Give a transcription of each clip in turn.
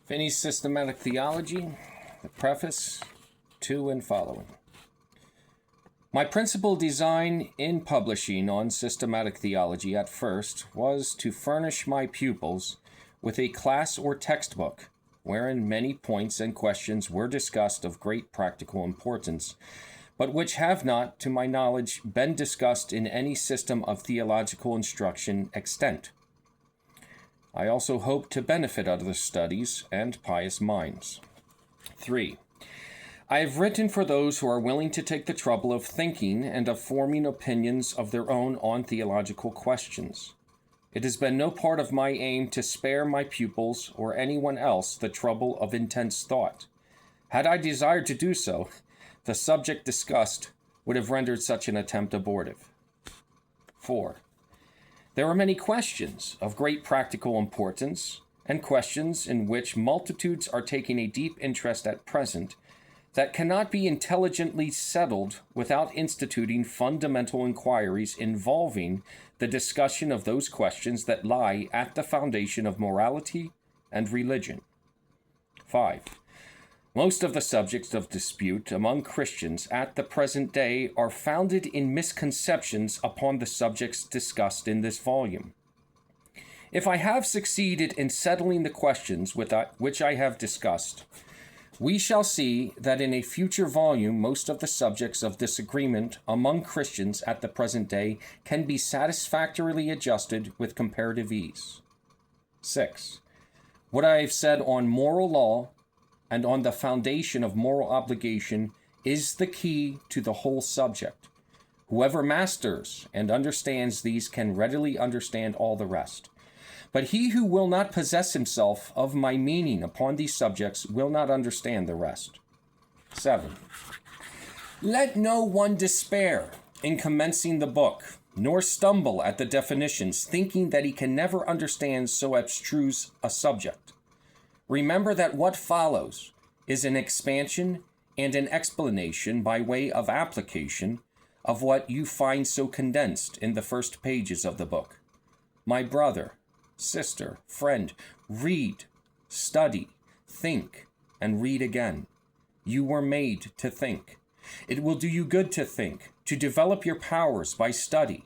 Finney's Systematic Theology, the preface, to and following. My principal design in publishing on systematic theology at first was to furnish my pupils with a class or textbook wherein many points and questions were discussed of great practical importance, but which have not, to my knowledge, been discussed in any system of theological instruction extant. I also hope to benefit other studies and pious minds. 3. I have written for those who are willing to take the trouble of thinking and of forming opinions of their own on theological questions. It has been no part of my aim to spare my pupils or anyone else the trouble of intense thought. Had I desired to do so, the subject discussed would have rendered such an attempt abortive. 4. There are many questions of great practical importance, and questions in which multitudes are taking a deep interest at present, that cannot be intelligently settled without instituting fundamental inquiries involving the discussion of those questions that lie at the foundation of morality and religion. 5. Most of the subjects of dispute among Christians at the present day are founded in misconceptions upon the subjects discussed in this volume. If I have succeeded in settling the questions which I have discussed, we shall see that in a future volume most of the subjects of disagreement among Christians at the present day can be satisfactorily adjusted with comparative ease. 6. What I have said on moral law and on the foundation of moral obligation is the key to the whole subject. Whoever masters and understands these can readily understand all the rest. But he who will not possess himself of my meaning upon these subjects will not understand the rest. 7. Let no one despair in commencing the book, nor stumble at the definitions, thinking that he can never understand so abstruse a subject. Remember that what follows is an expansion and an explanation by way of application of what you find so condensed in the first pages of the book. My brother, sister, friend, read, study, think, and read again. You were made to think. It will do you good to think, to develop your powers by study.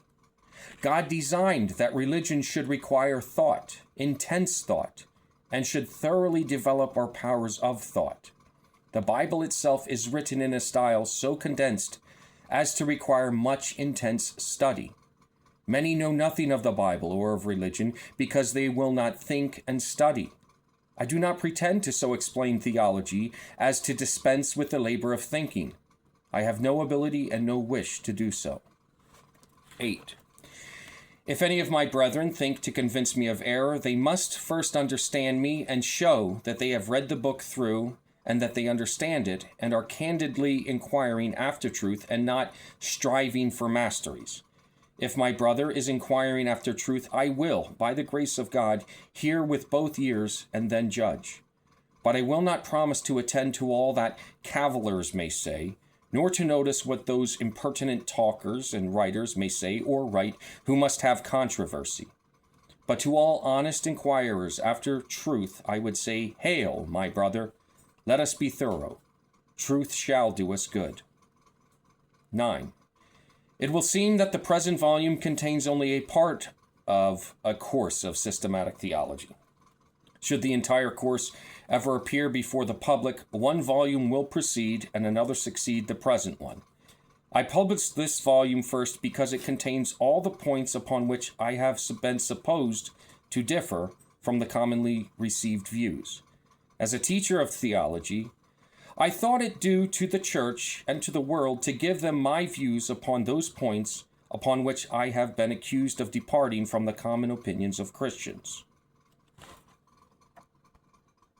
God designed that religion should require thought, intense thought, and should thoroughly develop our powers of thought. The Bible itself is written in a style so condensed as to require much intense study. Many know nothing of the Bible or of religion because they will not think and study. I do not pretend to so explain theology as to dispense with the labor of thinking. I have no ability and no wish to do so. 8. If any of my brethren think to convince me of error, they must first understand me and show that they have read the book through and that they understand it and are candidly inquiring after truth and not striving for masteries. If my brother is inquiring after truth, I will, by the grace of God, hear with both ears and then judge. But I will not promise to attend to all that cavillers may say, nor to notice what those impertinent talkers and writers may say or write who must have controversy. But to all honest inquirers after truth I would say, Hail, my brother, let us be thorough. Truth shall do us good. 9. It will seem that the present volume contains only a part of a course of systematic theology. Should the entire course ever appear before the public, one volume will precede and another succeed the present one. I published this volume first because it contains all the points upon which I have been supposed to differ from the commonly received views. As a teacher of theology, I thought it due to the church and to the world to give them my views upon those points upon which I have been accused of departing from the common opinions of Christians.